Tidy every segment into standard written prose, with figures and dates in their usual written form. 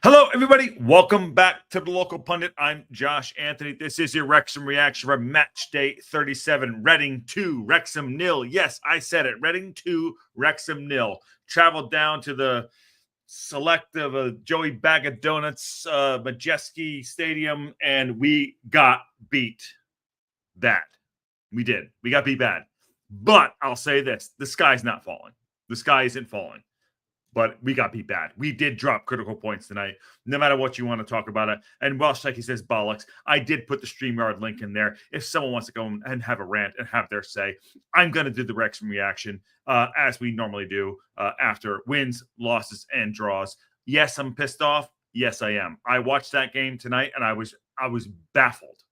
Hello, everybody. Welcome back to the Local Pundit. I'm Josh Anthony. This is your Wrexham reaction for match day 37. Reading 2, Wrexham 0. Yes, I said it. Reading 2, Wrexham 0. Traveled down to the select of a Joey Bag of Donuts Majeski Stadium, and we got beat bad. We did. We got beat bad. But I'll say this. The sky's not falling. The sky isn't falling. But we got beat bad. We did drop critical points tonight, no matter what you want to talk about it. And Welsh Techie says, bollocks. I did put the StreamYard link in there. If someone wants to go and have a rant and have their say, I'm going to do the Wrexham reaction as we normally do after wins, losses, and draws. Yes, I'm pissed off. Yes, I am. I watched that game tonight, and I was baffled.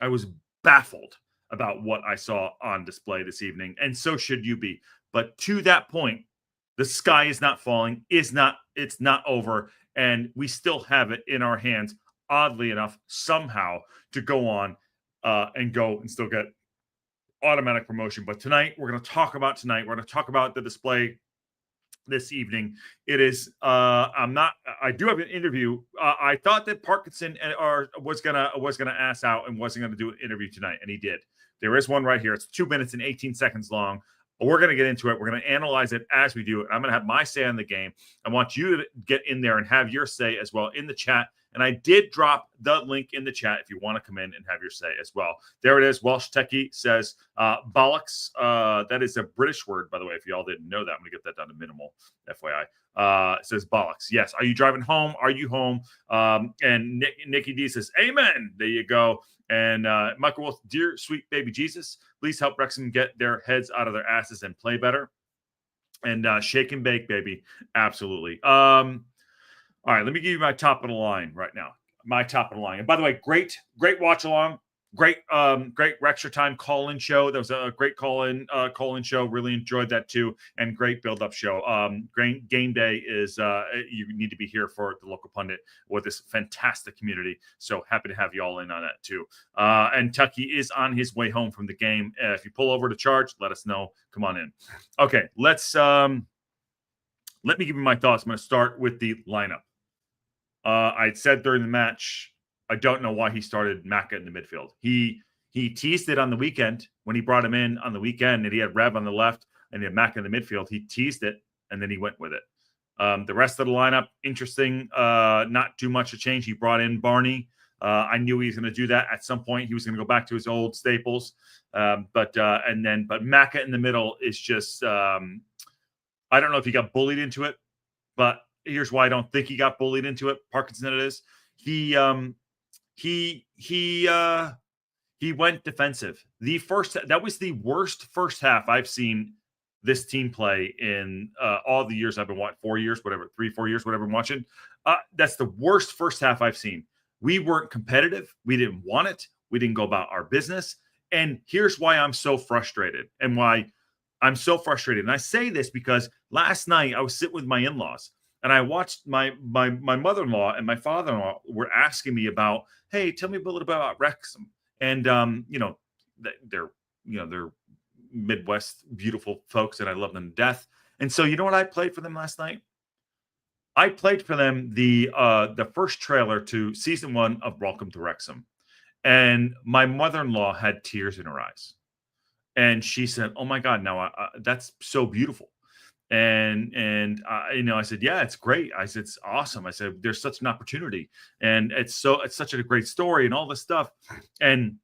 I was baffled about what I saw on display this evening, and so should you be. But to that point, the sky is not falling, it's not over, and we still have it in our hands, oddly enough, somehow, to go on and go and still get automatic promotion. But tonight, we're going to talk about tonight. We're going to talk about the display this evening. It is I do have an interview. I thought that Parkinson was gonna ass out and wasn't gonna do an interview tonight, and he did. There is one right here. It's 2 minutes and 18 seconds long. We're going to get into it. We're going to analyze it as we do it. I'm going to have my say on the game. I want you to get in there and have your say as well in the chat. And I did drop the link in the chat if you want to come in and have your say as well. There it is. Welsh Techie says bollocks. That is a British word, by the way, if y'all didn't know that. I'm going to get that down to minimal, FYI. It says bollocks. Yes. Are you driving home? Are you home? And Nikki D says, amen. There you go. And Michael Wolf, dear sweet baby Jesus, please help Wrexham get their heads out of their asses and play better. And shake and bake, baby. Absolutely. All right, let me give you my top of the line right now. My top of the line. And by the way, great watch along. Great Rextra Time call-in show. That was a great call-in show. Really enjoyed that too. And great build-up show. Game day is you need to be here for the Local Pundit with this fantastic community. So happy to have you all in on that too. And Tucky is on his way home from the game. If you pull over to charge, let us know. Come on in. Okay, let me give you my thoughts. I'm going to start with the lineup. I said during the match, I don't know why he started Maka in the midfield. He teased it on the weekend when he brought him in on the weekend, and he had Rev on the left and he had Maka in the midfield. He teased it, and then he went with it. The rest of the lineup, interesting. Not too much to change. He brought in Barney. I knew he was going to do that at some point. He was going to go back to his old staples. But Maka in the middle is just I don't know if he got bullied into it, but here's why I don't think he got bullied into it. Parkinson, it is. He went defensive. That was the worst first half I've seen this team play in all the years I've been watching. 4 years, whatever, 3-4 years, whatever I'm watching. That's the worst first half I've seen. We weren't competitive. We didn't want it. We didn't go about our business. And here's why I'm so frustrated and why I'm so frustrated. And I say this because last night I was sitting with my in-laws. And I watched my mother-in-law and my father-in-law were asking me about, hey, tell me a little bit about Wrexham. And they're Midwest beautiful folks, and I love them to death. And so you know what I played for them last night? I played for them the first trailer to season 1 of Welcome to Wrexham. And my mother-in-law had tears in her eyes. And she said, oh my God, now that's so beautiful. And I said, yeah, it's great. I said, it's awesome. I said, there's such an opportunity, and it's such a great story and all this stuff. And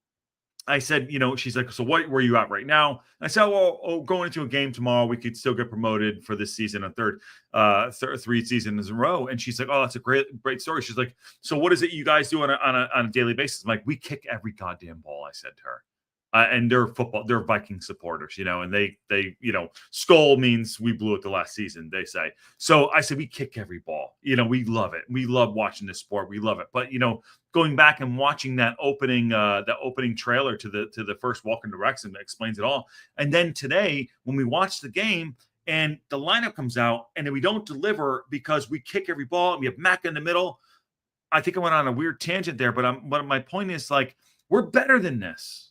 I said, she's like, so what, where are you at right now? I said, well, going into a game tomorrow, we could still get promoted for this season, a 3 seasons in a row. And she's like, oh, that's a great story. She's like, so what is it you guys do on a daily basis? I'm like, we kick every goddamn ball. I said to her. And they're Viking supporters, and they skull means we blew it the last season, they say. So I said, we kick every ball, we love it. We love watching this sport. We love it. But, going back and watching that opening trailer to the first Welcome to Wrexham that explains it all. And then today, when we watch the game and the lineup comes out and then we don't deliver because we kick every ball and we have Mac in the middle. I think I went on a weird tangent there, but my point is, like, we're better than this.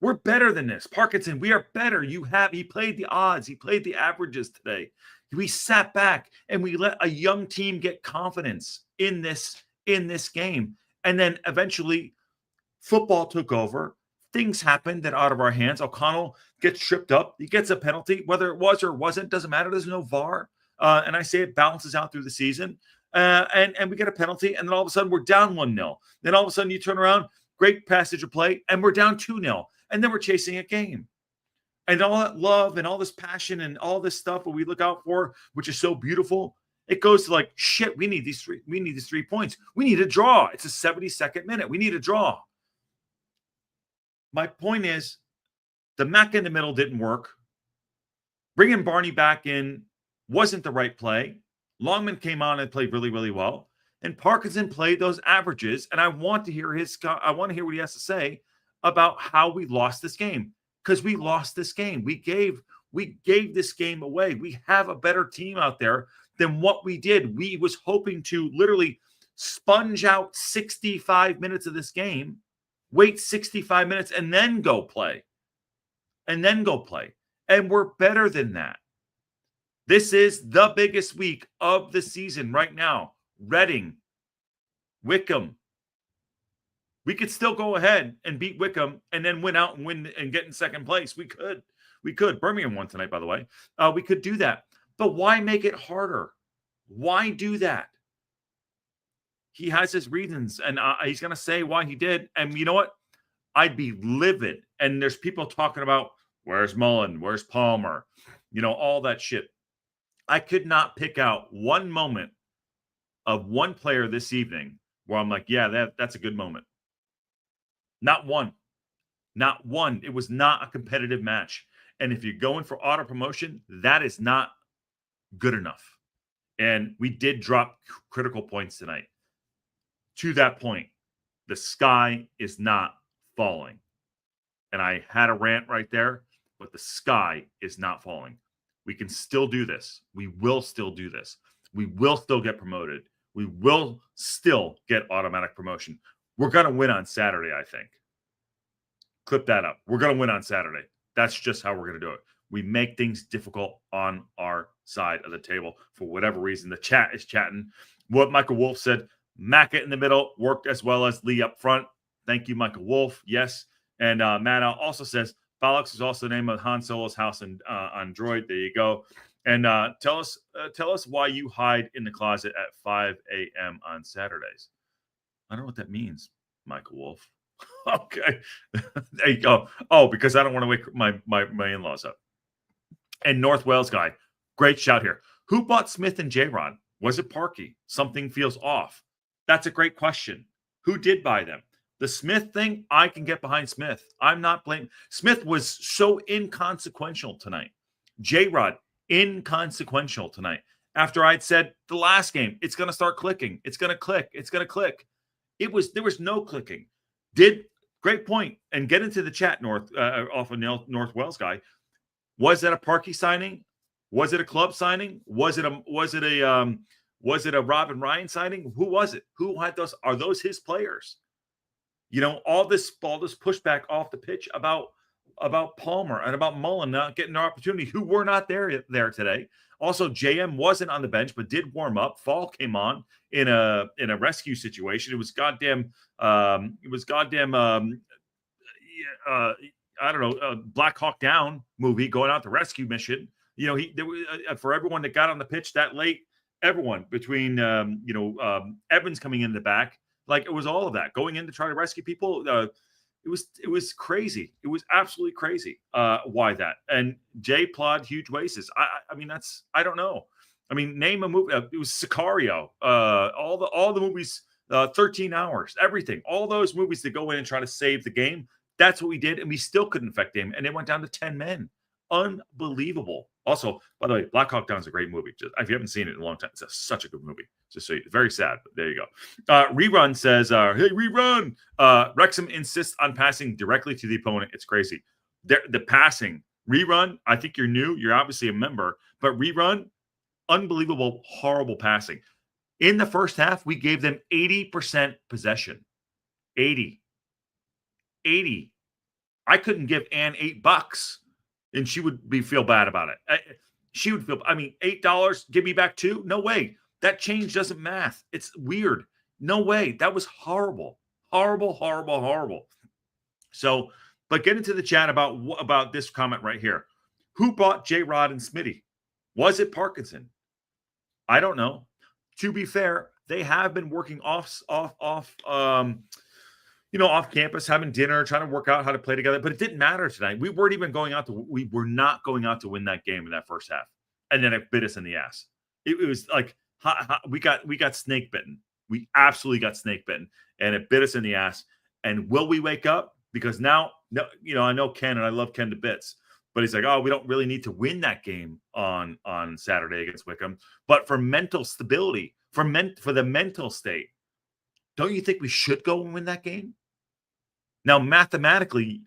We're better than this. Parkinson, we are better. He played the odds. He played the averages today. We sat back and we let a young team get confidence in this game. And then eventually football took over. Things happened that out of our hands. O'Connell gets tripped up. He gets a penalty, whether it was or wasn't, doesn't matter. There's no VAR. And I say it balances out through the season. And we get a penalty, and then all of a sudden we're down 1-0. Then all of a sudden you turn around, great passage of play, and we're down 2-0. And then we're chasing a game. And all that love and all this passion and all this stuff that we look out for, which is so beautiful, it goes to like, shit, we need these 3 points. We need a draw. It's a 72nd minute. We need a draw. My point is, the Mac in the middle didn't work. Bringing Barney back in wasn't the right play. Longman came on and played really, really well. And Parkinson played those averages. And I want to hear what he has to say about how we lost this game. Because we lost this game. We gave this game away. We have a better team out there than what we did. We was hoping to literally sponge out 65 minutes of this game, wait 65 minutes, and then go play. And we're better than that. This is the biggest week of the season right now. Reading, Wickham. We could still go ahead and beat Wickham and then win out and win and get in second place. We could. Birmingham won tonight, by the way. We could do that. But why make it harder? Why do that? He has his reasons, and he's going to say why he did. And you know what? I'd be livid. And there's people talking about, where's Mullen? Where's Palmer? All that shit. I could not pick out one moment of one player this evening where I'm like, yeah, that's a good moment. Not one. Not one. It was not a competitive match. And if you're going for auto promotion, that is not good enough. And we did drop critical points tonight. To that point, the sky is not falling. And I had a rant right there, but the sky is not falling. We can still do this. We will still do this. We will still get promoted. We will still get automatic promotion. We're going to win on Saturday, I think. Clip that up. We're going to win on Saturday. That's just how we're going to do it. We make things difficult on our side of the table for whatever reason. The chat is chatting. What Michael Wolf said, Mackett in the middle worked as well as Lee up front. Thank you, Michael Wolf. Yes. And Matt also says, Bollocks is also the name of Han Solo's house on Droid. There you go. And tell us why you hide in the closet at 5 a.m. on Saturdays. I don't know what that means, Michael Wolf. Okay. There you go. Oh, because I don't want to wake my in-laws up. And North Wales guy, great shout here. Who bought Smith and J-Rod? Was it Parky? Something feels off. That's a great question. Who did buy them? The Smith thing, I can get behind Smith. I'm not blaming. Smith was so inconsequential tonight. J-Rod, inconsequential tonight. After I'd said the last game, it's going to start clicking. It's going to click. It's going to click. There was no clicking. Great point. And get into the chat, North Wales guy. Was that a Parky signing? Was it a club signing? Was it a Robin Ryan signing? Who was it? Who had those? Are those his players? All this pushback off the pitch about Palmer and about Mullen not getting an opportunity, who were not there today. Also, JM wasn't on the bench, but did warm up. Fall came on in a rescue situation. It was goddamn. I don't know, Black Hawk Down movie going out the rescue mission. There was for everyone that got on the pitch that late. Everyone between Evans coming in the back, like it was all of that going in to try to rescue people. It was crazy. It was absolutely crazy. Why that? And Jay plod huge wastes. I mean, I don't know. I mean, name a movie. It was Sicario. All the movies. 13 hours. Everything. All those movies that go in and try to save the game. That's what we did, and we still couldn't affect them. And it went down to 10 men. Unbelievable. Also, by the way, Black Hawk Down is a great movie. If you haven't seen it in a long time, it's such a good movie. Just so very sad, but there you go. Rerun says, hey, Rerun. Wrexham insists on passing directly to the opponent. It's crazy. The passing. Rerun, I think you're new. You're obviously a member. But Rerun, unbelievable, horrible passing. In the first half, we gave them 80% possession. 80. I couldn't give Ann $8 and she would feel bad about it. she would feel, I mean, $8, give me back 2? No way. That change doesn't math. It's weird. No way. That was horrible. Horrible, horrible, horrible. So, but get into the chat about this comment right here. Who bought J-Rod and Smitty? Was it Parkinson? I don't know. To be fair, they have been working off campus, having dinner, trying to work out how to play together. But it didn't matter tonight. We were not going out to win that game in that first half, and then it bit us in the ass. It was like we got snake bitten. We absolutely got snake bitten, and it bit us in the ass. And will we wake up? Because now, I know Ken, and I love Ken to bits. But he's like, oh, we don't really need to win that game on Saturday against Wickham. But for mental stability, for the mental state, don't you think we should go and win that game? Now, mathematically,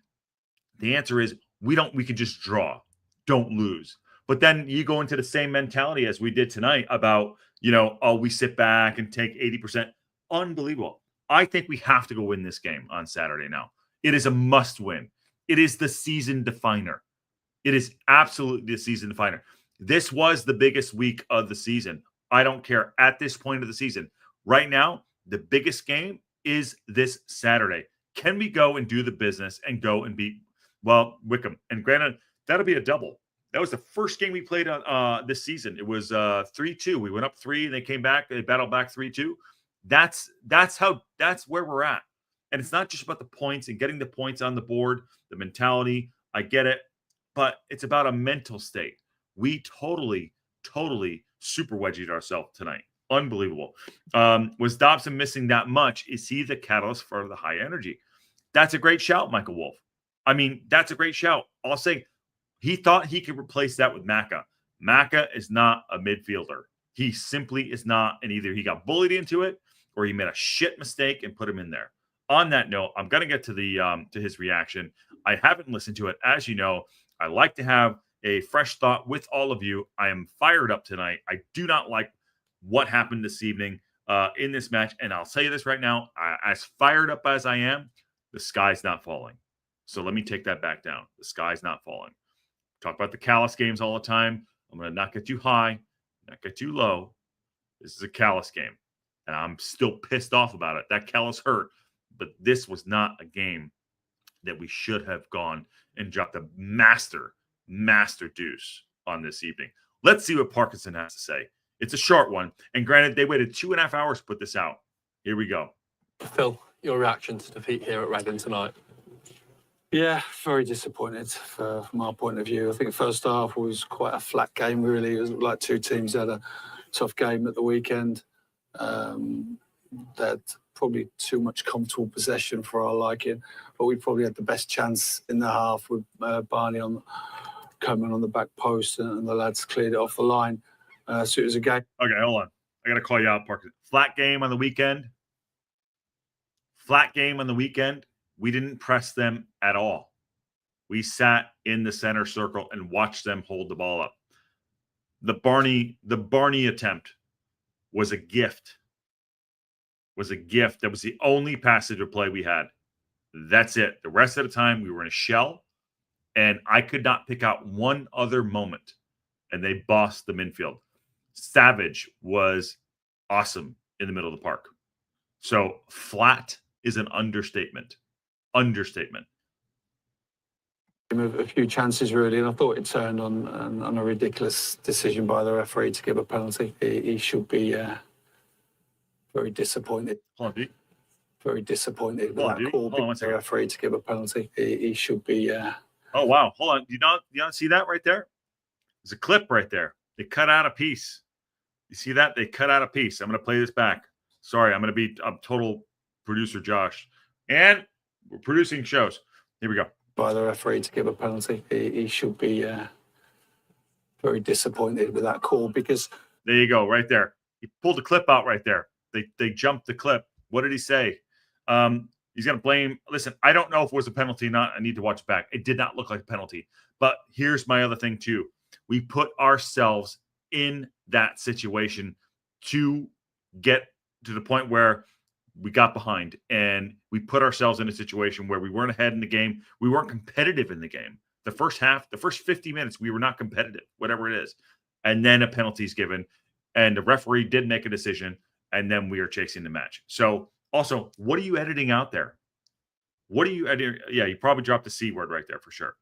the answer is we could just draw, don't lose. But then you go into the same mentality as we did tonight about, we sit back and take 80%. Unbelievable. I think we have to go win this game on Saturday now. It is a must win. It is the season definer. It is absolutely the season definer. This was the biggest week of the season. I don't care at this point of the season. Right now, the biggest game is this Saturday. Can we go and do the business and go and beat, Wickham? And granted, that'll be a double. That was the first game we played on this season. It was 3-2. We went up 3 and they came back. They battled back 3-2. That's where we're at. And it's not just about the points and getting the points on the board, the mentality. I get it. But it's about a mental state. We totally super wedgied ourselves tonight. Unbelievable. Was Dobson missing that much? Is he the catalyst for the high energy? That's a great shout, Michael Wolf. I mean, that's a great shout. I'll say he thought he could replace that with Macca. Macca is not a midfielder. He simply is not. And either he got bullied into it or he made a shit mistake and put him in there. On that note, I'm going to get to to his reaction. I haven't listened to it. As you know, I like to have a fresh thought with all of you. I am fired up tonight. I do not like what happened this evening in this match. And I'll tell you this right now, as fired up as I am, the sky's not falling. So let me take that back down. The sky's not falling. Talk about the Callus games all the time. I'm going to not get too high, not get too low. This is a Callus game. And I'm still pissed off about it. That Callus hurt. But this was not a game that we should have gone and dropped a master deuce on this evening. Let's see what Parkinson has to say. It's a short one. And granted, they waited 2.5 hours to put this out. Here we go. Phil, your reaction to defeat here at Reading tonight? Yeah, very disappointed from our point of view. I think the first half was quite a flat game, really. It was like two teams had a tough game at the weekend. That probably too much comfortable possession for our liking, but we probably had the best chance in the half with Barney coming on the back post and the lads cleared it off the line. So it was a game. Okay, hold on. I got to call you out, Parker. Flat game on the weekend. We didn't press them at all. We sat in the center circle and watched them hold the ball up. The Barney attempt was a gift. That was the only passage of play we had. That's it. The rest of the time, we were in a shell, and I could not pick out one other moment, and they bossed the midfield. Savage was awesome in the middle of the park. So flat is an understatement. A few chances, really, and I thought it turned on a ridiculous decision by the referee to give a penalty. He should be very disappointed. Hold on, Pete. Very disappointed with Hold on, that call. Hold on one second. The referee to give a penalty. He should be. Oh wow! Hold on. You not see that right there? There's a clip right there. They cut out a piece. You see that? They cut out a piece. I'm going to play this back. Sorry, I'm total producer Josh, and we're producing shows. Here we go. By the referee to give a penalty. He should be very disappointed with that call because. There you go, right there. He pulled the clip out right there. They jumped the clip. What did he say? He's going to blame. Listen, I don't know if it was a penalty or not. I need to watch it back. It did not look like a penalty. But here's my other thing, too. We put ourselves in that situation to get to the point where we got behind. And we put ourselves in a situation where we weren't ahead in the game. We weren't competitive in the game. The first half, the first 50 minutes, we were not competitive, whatever it is. and then a penalty is given, and the referee did make a decision, and then we are chasing the match. So also, what are you editing out there? What are you editing? Yeah, you probably dropped the C word right there for sure.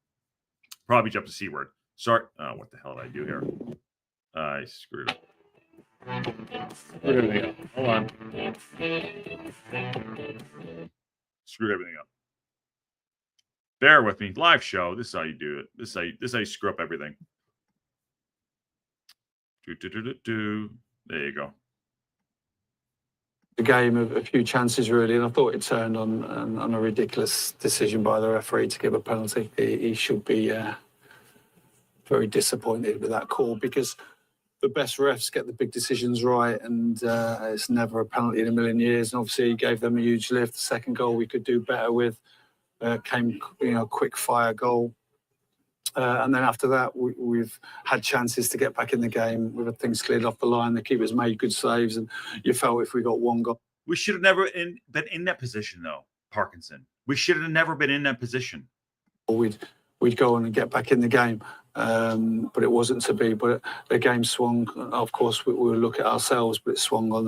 Probably dropped the C word. Sorry. Oh, what the hell did I do here? I screwed up. Screwed everything up. Hold on. Screwed everything up. Bear with me. Live show. This is how you do it. This is how you screw up everything. There you go. The game of a few chances really, and I thought it turned on a ridiculous decision by the referee to give a penalty. He should be very disappointed with that call, because the best refs get the big decisions right, and it's never a penalty in a million years. And obviously, he gave them a huge lift. The second goal we could do better with. Came, quick fire goal. And then after that, we've had chances to get back in the game. We've had things cleared off the line. The keeper's made good saves, and you felt if we got one goal. We should have never been in that position, though, Parkinson. We should have never been in that position. We'd go on and get back in the game, but it wasn't to be. But the game swung. Of course, we will look at ourselves, but it swung on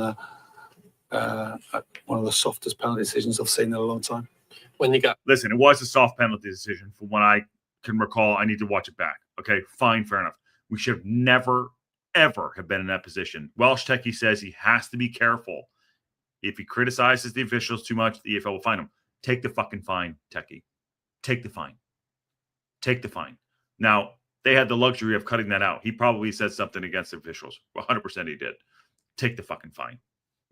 one of the softest penalty decisions I've seen in a long time. Listen, it was a soft penalty decision from when I can recall. I need to watch it back. Okay, fine, fair enough. We should have never, ever have been in that position. Welsh Techie says he has to be careful. If he criticizes the officials too much, the EFL will fine him. Take the fucking fine, Techie. Take the fine. Take the fine. Now, they had the luxury of cutting that out. He probably said something against the officials. 100% he did. Take the fucking fine.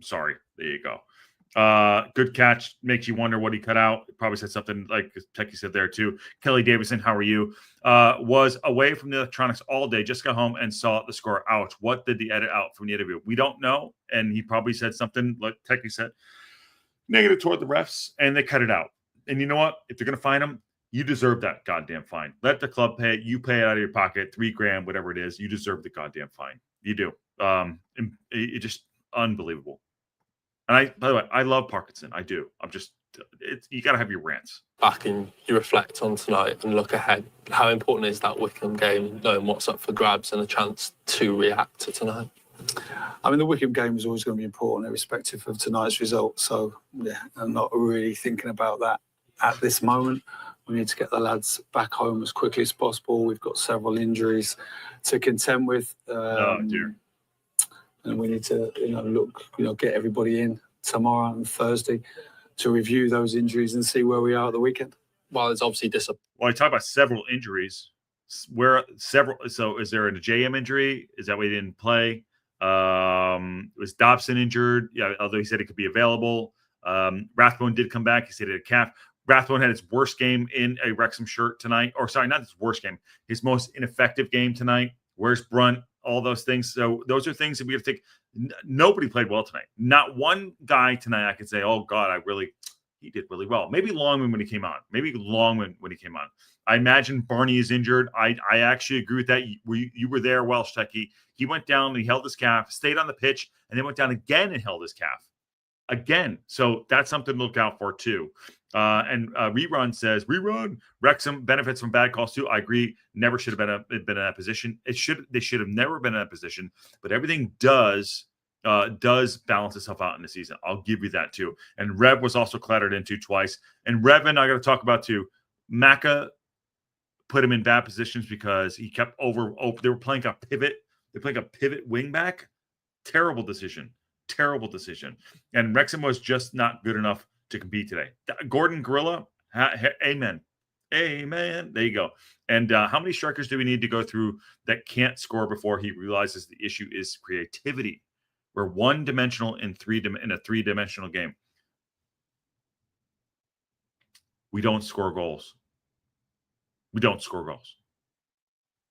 Sorry. There you go. Good catch. Makes you wonder what he cut out. Probably said something like Techie said there too. Kelly Davison, how are you? Was away from the electronics all day. Just got home and saw the score. Ouch. What did the edit out from the interview? We don't know. And he probably said something like Techie said, negative toward the refs, and they cut it out. And you know what? If they're going to fine him, you deserve that goddamn fine. Let the club pay it. You pay it out of your pocket, $3,000, whatever it is. You deserve the goddamn fine. You do. It just unbelievable. And by the way, I love Parkinson. I do. You got to have your rants. Back and you reflect on tonight and look ahead. How important is that Wickham game, knowing what's up for grabs and a chance to react to tonight? I mean, the Wickham game is always going to be important, irrespective of tonight's result. So, yeah, I'm not really thinking about that at this moment. We need to get the lads back home as quickly as possible. We've got several injuries to contend with. Oh, dear. And we need to, get everybody in tomorrow and Thursday to review those injuries and see where we are at the weekend. Well, it's obviously Well, I talk about several injuries. So is there a JM injury? Is that why he didn't play? Was Dobson injured? Yeah, although he said it could be available. Rathbone did come back. He said he had a calf. Rathbone had his worst game in a Wrexham shirt tonight. Or sorry, not his worst game. His most ineffective game tonight. Where's Brunt? All those things. So those are things that we have to take. Nobody played well tonight. Not one guy tonight I could say, oh, God, he did really well. Maybe Longman when he came on. When he came on. I imagine Barney is injured. I actually agree with that. You were there, Welsh Techie. He went down and he held his calf, stayed on the pitch, and then went down again and held his calf. Again. So that's something to look out for, too. And Rerun says, Wrexham benefits from bad calls too. I agree. Never should have been in that position. They should have never been in that position. But everything does balance itself out in the season. I'll give you that too. And Rev was also clattered into twice. And Revin, I got to talk about too. Maka put him in bad positions because he kept over. They were playing a pivot. They're playing a pivot wing back. Terrible decision. And Wrexham was just not good enough to compete today. Gordon Gorilla, amen. There you go. And how many strikers do we need to go through that can't score before he realizes the issue is creativity? We're one-dimensional in a three-dimensional game. We don't score goals.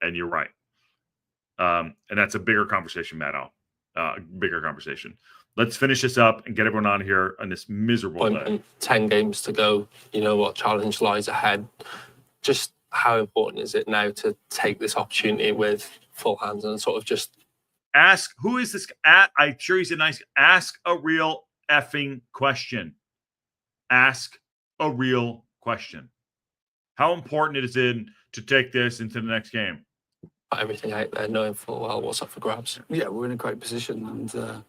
And you're right. And that's a bigger conversation, Matt. Bigger conversation. Let's finish this up and get everyone on here on this miserable day. 10 games to go. You know what challenge lies ahead. Just how important is it now to take this opportunity with full hands and sort of just ask, who is this? I'm sure he's ask a real effing question. Ask a real question. How important it is to take this into the next game? put everything out there, knowing full well what's up for grabs. Yeah, we're in a great position, and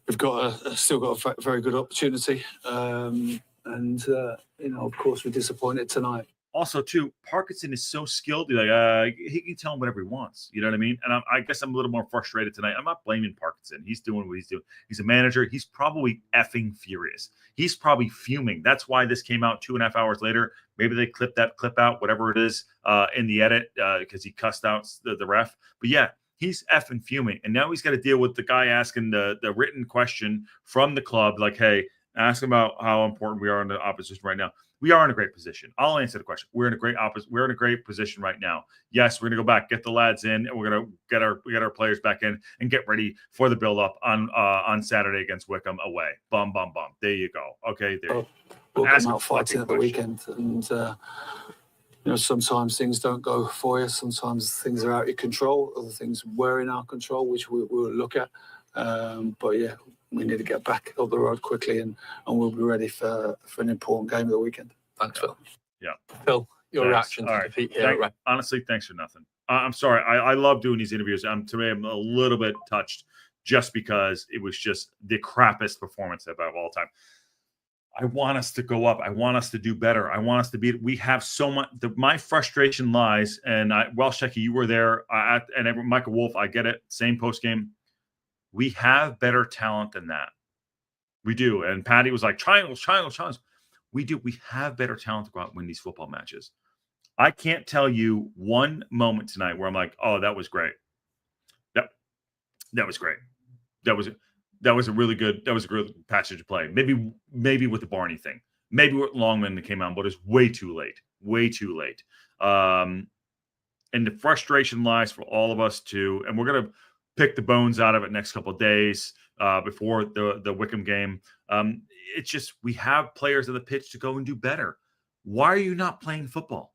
we've got still got a very good opportunity. Of course, we're disappointed tonight. Also, too, Parkinson is so skilled. Like, he can tell him whatever he wants. You know what I mean? And I guess I'm a little more frustrated tonight. I'm not blaming Parkinson. He's doing what he's doing. He's a manager. He's probably effing furious. He's probably fuming. That's why this came out 2.5 hours later. Maybe they clipped that clip out, whatever it is, in the edit, because he cussed out the ref. But yeah, he's effing fuming. And now he's got to deal with the guy asking the written question from the club, like, hey, ask him about how important we are in the opposition right now. We are in a great position. I'll answer the question. We're in a great position right now. Yes, we're gonna go back, get the lads in, and we're gonna get our players back in and get ready for the build up on Saturday against Wickham away. Bum bum bum. There you go. Okay, there. We'll come out fighting at the weekend, and sometimes things don't go for you. Sometimes things are out of your control. Other things were in our control, which we'll look at. But yeah, we need to get back up the road quickly, and we'll be ready for an important game of the weekend. Thanks, Phil. Yeah. Phil, your reaction to All right. defeat here? Honestly, thanks for nothing. I'm sorry. I love doing these interviews. Today I'm a little bit touched just because it was just the crappiest performance of all time. I want us to go up. I want us to do better. I want us to be. We have so much. My frustration lies, and Shecky, you were there, and Michael Wolf. I get it. Same post game. We have better talent than that. We do. And Patty was like, triangles. We do. We have better talent to go out and win these football matches. I can't tell you one moment tonight where I'm like, oh, that was great. That was great. That was a really good passage of play. Maybe with the Barney thing. Maybe with Longman that came out, but it's way too late. Way too late. And the frustration lies for all of us too. And we're going to pick the bones out of it next couple of days before the Wickham game. It's just we have players on the pitch to go and do better. Why are you not playing football?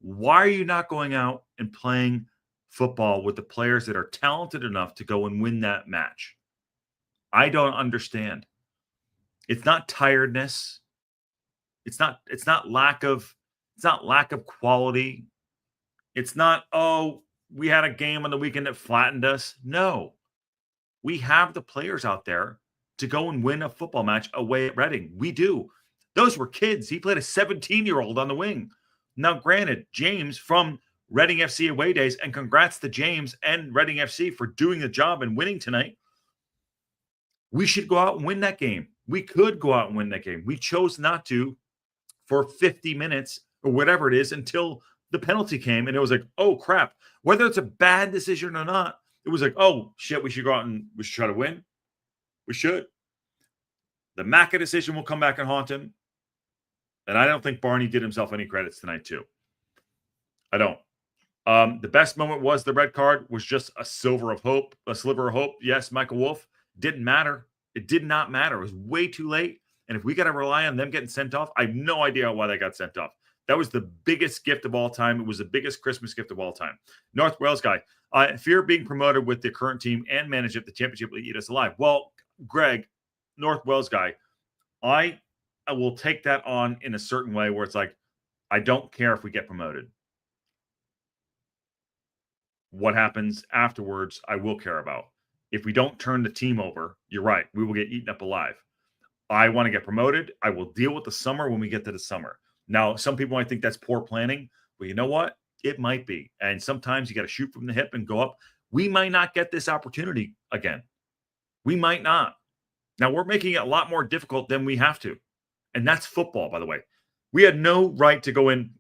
Why are you not going out and playing football with the players that are talented enough to go and win that match? I don't understand. It's not tiredness. It's not lack of quality. It's not, oh, we had a game on the weekend that flattened us. No. We have the players out there to go and win a football match away at Reading. We do. Those were kids. He played a 17-year-old on the wing. Now, granted, James from Reading FC away days, and congrats to James and Reading FC for doing the job and winning tonight. We should go out and win that game. We could go out and win that game. We chose not to for 50 minutes or whatever it is until the penalty came, and it was like, oh, crap. Whether it's a bad decision or not, it was like, oh, shit, we should go out and we should try to win. We should. The Macca decision will come back and haunt him. And I don't think Barney did himself any credits tonight, too. I don't. The best moment was the red card was just a sliver of hope. Yes, Michael Wolf. Didn't matter. It did not matter. It was way too late. And if we got to rely on them getting sent off, I have no idea why they got sent off. That was the biggest gift of all time. It was the biggest Christmas gift of all time. North Wales guy. Fear of being promoted with the current team and manage it. The championship will eat us alive. Well, Greg, North Wales guy, I will take that on in a certain way where it's like, I don't care if we get promoted. What happens afterwards, I will care about. If we don't turn the team over, you're right. We will get eaten up alive. I want to get promoted. I will deal with the summer when we get to the summer. Now, some people might think that's poor planning, but you know what? It might be. And sometimes you got to shoot from the hip and go up. We might not get this opportunity again. We might not. Now, we're making it a lot more difficult than we have to. And that's football, by the way. We had no right to go in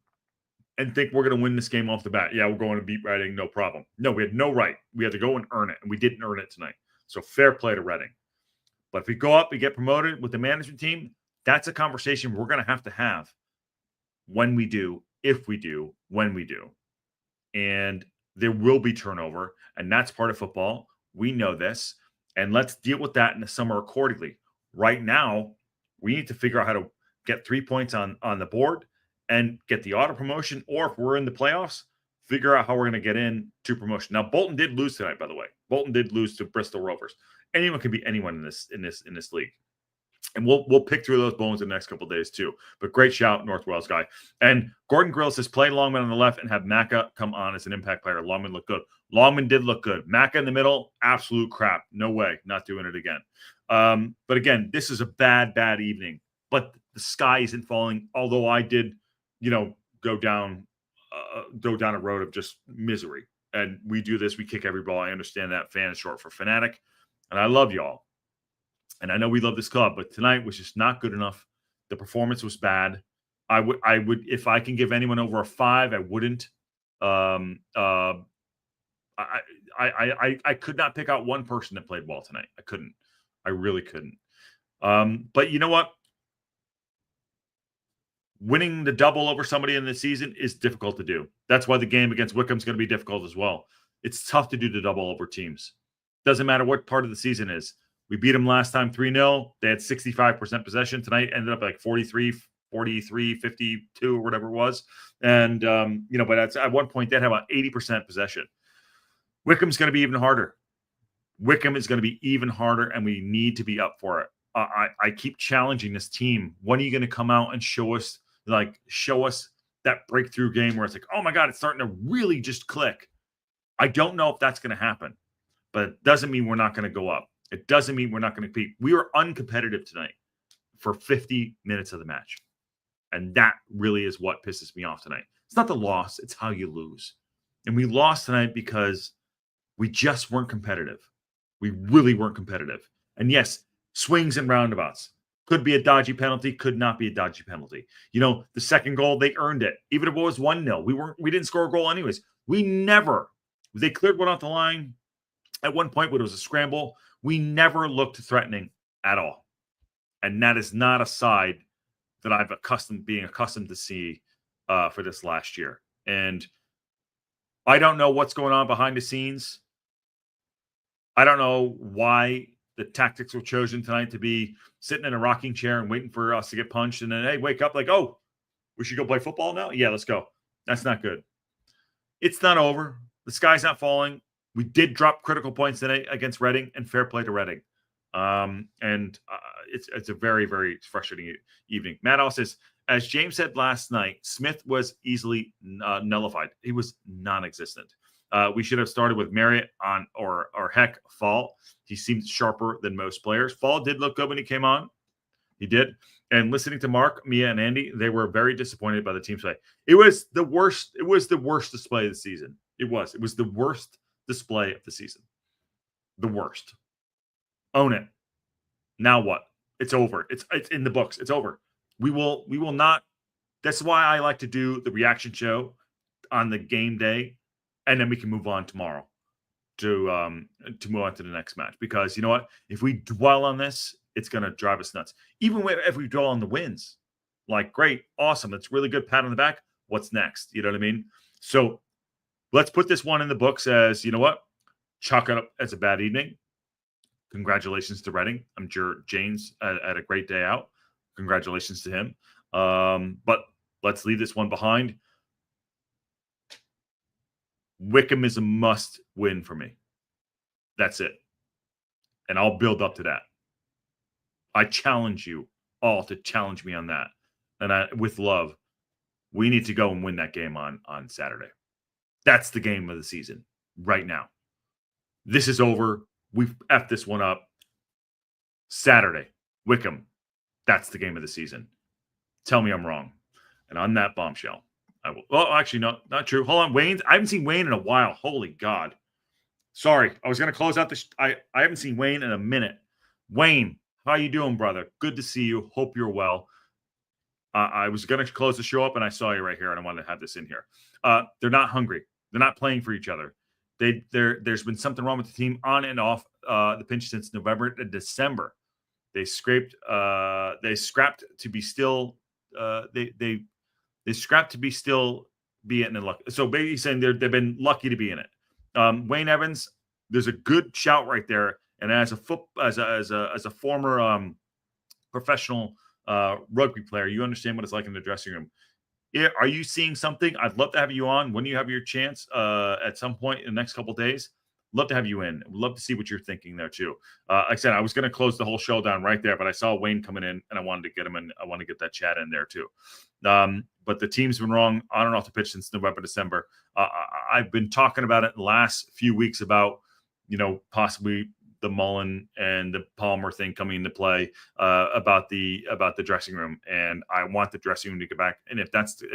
and think we're going to win this game off the bat. Yeah, we're going to beat Reading, no problem. No, we had no right. We had to go and earn it, and we didn't earn it tonight. So fair play to Reading. But if we go up, we get promoted with the management team, that's a conversation we're going to have when we do, if we do, when we do. And there will be turnover, and that's part of football. We know this, and let's deal with that in the summer accordingly. Right now, we need to figure out how to get 3 points on the board and get the auto promotion, or if we're in the playoffs, figure out how we're going to get in to promotion. Now, Bolton did lose tonight, by the way. Bolton did lose to Bristol Rovers. Anyone can be anyone in this league. And we'll pick through those bones in the next couple of days too. But great shout, North Wales guy. And Gordon Grill says play Longman on the left and have Macca come on as an impact player. Longman looked good. Longman did look good. Macca in the middle, absolute crap. No way, not doing it again. But again, this is a bad evening. But the sky isn't falling. Although I did, go down a road of just misery. And we do this. We kick every ball. I understand that. Fan is short for fanatic. And I love y'all. And I know we love this club, but tonight was just not good enough. The performance was bad. I would, if I can give anyone over a 5, I wouldn't. I could not pick out one person that played well tonight. I couldn't. I really couldn't. But you know what? Winning the double over somebody in the season is difficult to do. That's why the game against Wickham is going to be difficult as well. It's tough to do the double over teams. Doesn't matter what part of the season is. We beat them last time 3-0. They had 65% possession. Tonight ended up like 43, 52, or whatever it was. And, but at one point they had about 80% possession. Wickham's going to be even harder. Wickham is going to be even harder, and we need to be up for it. I keep challenging this team. When are you going to come out and show us that breakthrough game where it's like, oh my God, it's starting to really just click. I don't know if that's going to happen, but it doesn't mean we're not going to go up. It doesn't mean we're not going to compete. We were uncompetitive tonight for 50 minutes of the match. And that really is what pisses me off tonight. It's not the loss, it's how you lose. And we lost tonight because we just weren't competitive. We really weren't competitive. And yes, swings and roundabouts. Could be a dodgy penalty, could not be a dodgy penalty. The second goal, they earned it. Even if it was 1-0, we didn't score a goal anyways. They cleared one off the line at one point when it was a scramble. We never looked threatening at all. And that is not a side that I've being accustomed to see for this last year. And I don't know what's going on behind the scenes. I don't know why the tactics were chosen tonight to be sitting in a rocking chair and waiting for us to get punched. And then, hey, wake up like, oh, we should go play football now? Yeah, let's go. That's not good. It's not over. The sky's not falling. We did drop critical points today against Reading, and fair play to Reading. It's a very, very frustrating evening. Matt also says, as James said last night, Smith was easily nullified. He was non-existent. We should have started with Marriott or heck, Fall. He seemed sharper than most players. Fall did look good when he came on. He did. And listening to Mark, Mia, and Andy, they were very disappointed by the team's play. It was the worst. It was the worst display of the season. It was the worst display of the season. The worst. Own it. Now what? It's over. It's in the books. It's over. We will not. That's why I like to do the reaction show on the game day, and then we can move on tomorrow to move on to the next match. Because you know what? If we dwell on this, it's going to drive us nuts. Even if we dwell on the wins, like great, awesome, it's really good, pat on the back. What's next? You know what I mean? So let's put this one in the books as, you know what? Chalk it up as a bad evening. Congratulations to Reading. I'm sure James had a great day out. Congratulations to him. But let's leave this one behind. Wickham is a must win for me. That's it. And I'll build up to that. I challenge you all to challenge me on that. And with love, we need to go and win that game on Saturday. That's the game of the season right now. This is over. We've effed this one up. Saturday, Wickham. That's the game of the season. Tell me I'm wrong. And on that bombshell, I will. Well, actually, no, not true. Hold on, Wayne. I haven't seen Wayne in a while. Holy God. Sorry, I was going to close out this. I haven't seen Wayne in a minute. Wayne, how you doing, brother? Good to see you. Hope you're well. I was going to close the show up, and I saw you right here, and I wanted to have this in here. They're not hungry. They're not playing for each other. There's been something wrong with the team on and off the pitch since November to December. They scrapped to be still. They scrapped to be still be in luck. So basically saying they've been lucky to be in it. Wayne Evans, there's a good shout right there. And as a former professional rugby player, you understand what it's like in the dressing room. Are you seeing something? I'd love to have you on when you have your chance at some point in the next couple of days. Love to have you in. Love to see what you're thinking there too. Like I said, I was going to close the whole show down right there, but I saw Wayne coming in, and I wanted to get him in. I want to get that chat in there too. But the team's been wrong on and off the pitch since November, December. I've been talking about it in the last few weeks about, possibly the Mullen and the Palmer thing coming into play, about the dressing room, and I want the dressing room to get back. And if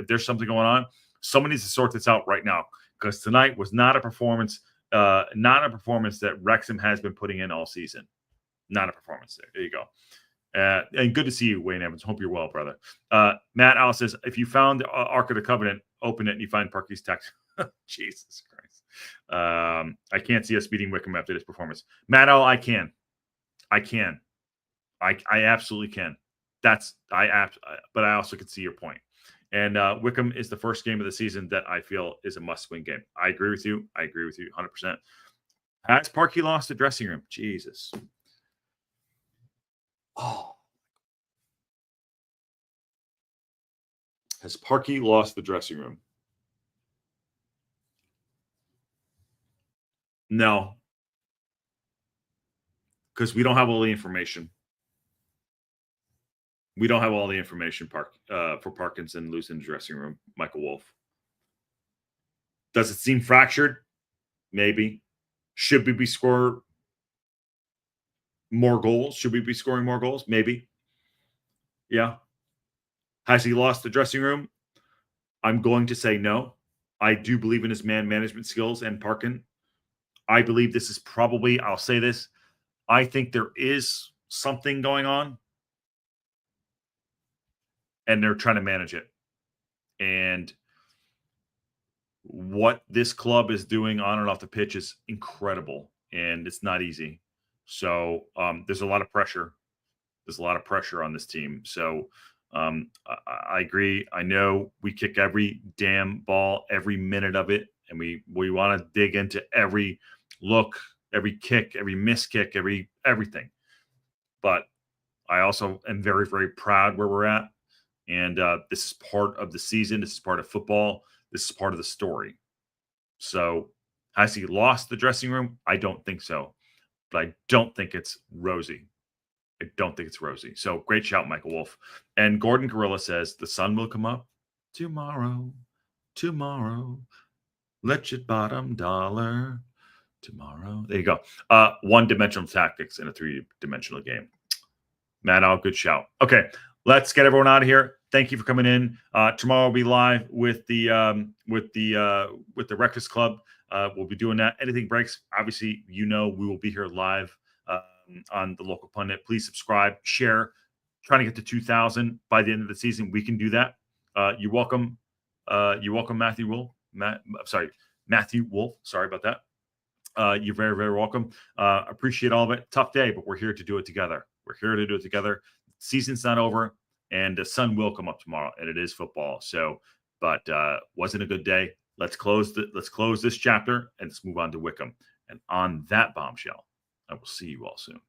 there's something going on, someone needs to sort this out right now, because tonight was not a performance that Wrexham has been putting in all season. Not a performance there. There you go. And good to see you, Wayne Evans. Hope you're well, brother. Matt Al says, if you found the Ark of the Covenant, open it and you find Parky's text. Jesus Christ. I can't see us beating Wickham after this performance. Matt Al, I can. I absolutely can. But I also can see your point. And Wickham is the first game of the season that I feel is a must-win game. I agree with you. 100%. Has Parky lost the dressing room? Jesus. Oh. Has Parky lost the dressing room? No. Because we don't have all the information. We don't have all the information for Parkinson losing the dressing room, Michael Wolf. Does it seem fractured? Maybe. Should we be scoring more goals? Should we be scoring more goals? Maybe. Yeah. Has he lost the dressing room? I'm going to say no. I do believe in his man management skills and Parkin. I believe this is probably, I'll say this, I think there is something going on, and they're trying to manage it. And what this club is doing on and off the pitch is incredible, and it's not easy. So there's a lot of pressure. There's a lot of pressure on this team. So I agree. I know we kick every damn ball, every minute of it, and we want to dig into every look, every kick, every miss kick, everything. But I also am very, very proud where we're at. And this is part of the season. This is part of football. This is part of the story. So has he lost the dressing room? I don't think so. But I don't think it's rosy. So great shout, Michael Wolf. And Gordon Gorilla says, the sun will come up tomorrow. Let your bottom dollar tomorrow. There you go. One-dimensional tactics in a three-dimensional game. Matt, good shout. Okay, let's get everyone out of here. Thank you for coming in. Tomorrow we'll be live with the Breakfast Club. We'll be doing that. Anything breaks, obviously, we will be here live on the Local Pundit. Please subscribe, share. Trying to get to 2,000 by the end of the season. We can do that. You're welcome. Matthew Wolf. Matthew Wolf. Sorry about that. You're very, very welcome. Appreciate all of it. Tough day, but we're here to do it together. Season's not over, and the sun will come up tomorrow, and it is football. So, but wasn't a good day. Let's close this chapter and let's move on to Wickham. And on that bombshell, I will see you all soon.